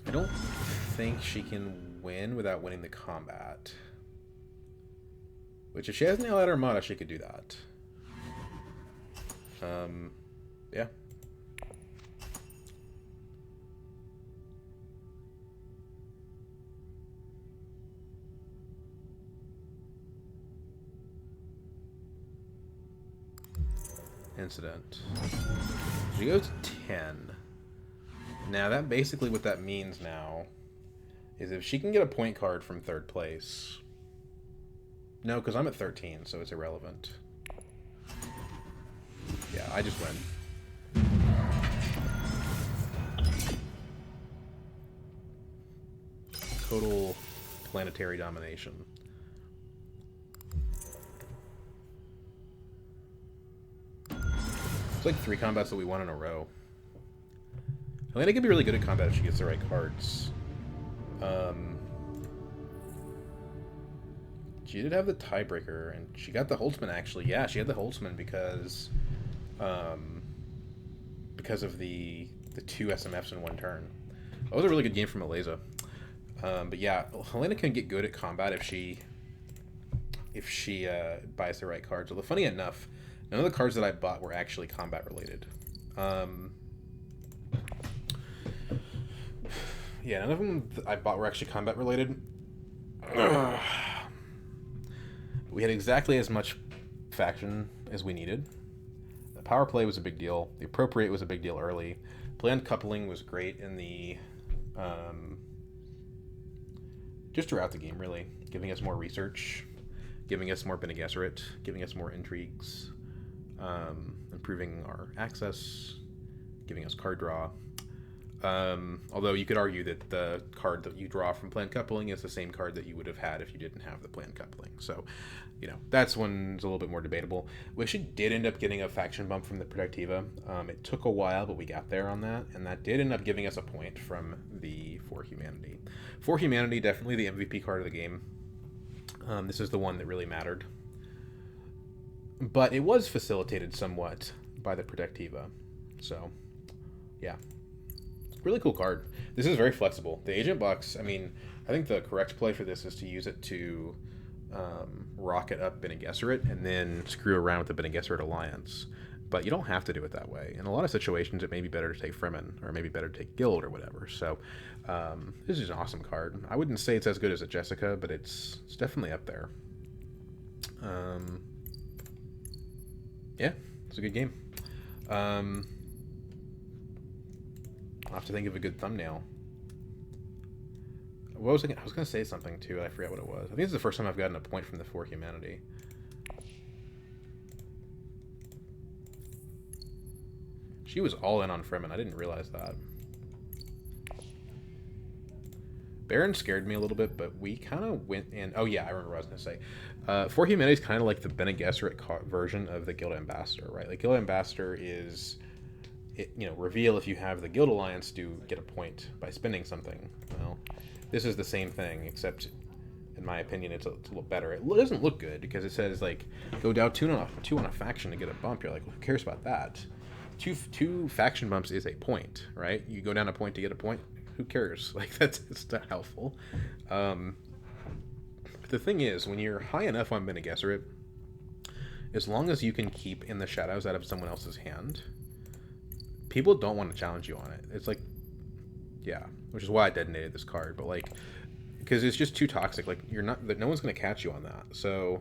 I don't think she can win without winning the combat. Which, if she has Nail at Armada, she could do that. Yeah. Incident. She goes to 10. Now, that basically what that means now is if she can get a point card from third place. No, because I'm at 13, so it's irrelevant. Yeah, I just win. Total planetary domination. It's like 3 combats that we won in a row. Helena can be really good at combat if she gets the right cards. She did have the tiebreaker, and she got the Holtzman, actually. Yeah, she had the Holtzman because of the 2 SMFs in 1 turn. That was a really good game from Eliza. But yeah, Helena can get good at combat if she buys the right cards. Although, funny enough, none of the cards that I bought were actually combat related. Yeah, none of them I bought were actually combat related. We had exactly as much faction as we needed. The power play was a big deal. The appropriate was a big deal early. Planned coupling was great in the just throughout the game, really, giving us more research, giving us more Bene Gesserit, giving us more intrigues, improving our access, giving us card draw. Although you could argue that the card that you draw from planned coupling is the same card that you would have had if you didn't have the planned coupling. So, you know, that's one's a little bit more debatable. We actually did end up getting a faction bump from the Protectiva. It took a while, but we got there on that, and that did end up giving us a point from the For Humanity. For Humanity, definitely the MVP card of the game. This is the one that really mattered. But it was facilitated somewhat by the Protectiva. So, yeah. Really cool card. This is very flexible. The Agent Box, I mean, I think the correct play for this is to use it to rocket up Bene Gesserit and then screw around with the Bene Gesserit Alliance. But you don't have to do it that way. In a lot of situations, it may be better to take Fremen, or maybe better to take Guild or whatever. So this is an awesome card. I wouldn't say it's as good as a Jessica, but it's definitely up there. Yeah, it's a good game. I'll have to think of a good thumbnail. What was I was going to say something too, and I forgot what it was. I think this is the first time I've gotten a point from the For Humanity. She was all in on Fremen. I didn't realize that. Baron scared me a little bit, but we kind of went in... Oh yeah, I remember what I was going to say. For Humanity is kind of like the Bene Gesserit version of the Guild Ambassador, right? Like, Guild Ambassador is... reveal if you have the Guild Alliance, do get a point by spending something. Well, this is the same thing, except in my opinion, it's a little better. It doesn't look good because it says like go down two on a faction to get a bump. You're like, well, who cares about that? Two faction bumps is a point, right? You go down a point to get a point. Who cares? Like it's not helpful. But the thing is, when you're high enough on Bene Gesserit, as long as you can keep in the shadows out of someone else's hand, people don't want to challenge you on it. It's like, yeah, which is why I detonated this card. But like, because it's just too toxic. Like no one's going to catch you on that. So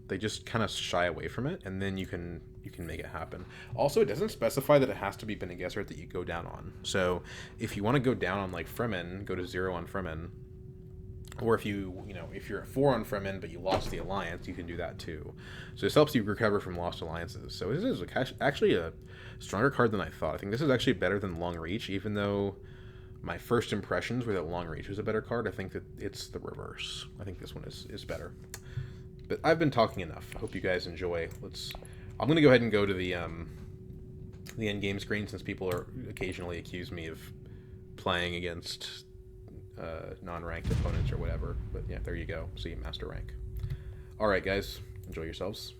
they just kind of shy away from it, and then you can make it happen. Also, it doesn't specify that it has to be Bene Gesserit that you go down on. So if you want to go down on like Fremen, go to 0 on Fremen. Or if if you're at 4 on Fremen but you lost the alliance, you can do that too. So this helps you recover from lost alliances. So this is actually a stronger card than I thought. I think this is actually better than Long Reach, even though my first impressions were that Long Reach was a better card. I think that it's the reverse. I think this one is better. But I've been talking enough. I hope you guys enjoy. I'm going to go ahead and go to the end game screen, since people are occasionally accuse me of playing against non-ranked opponents or whatever. But yeah, there you go. See, master rank. All right, guys, enjoy yourselves.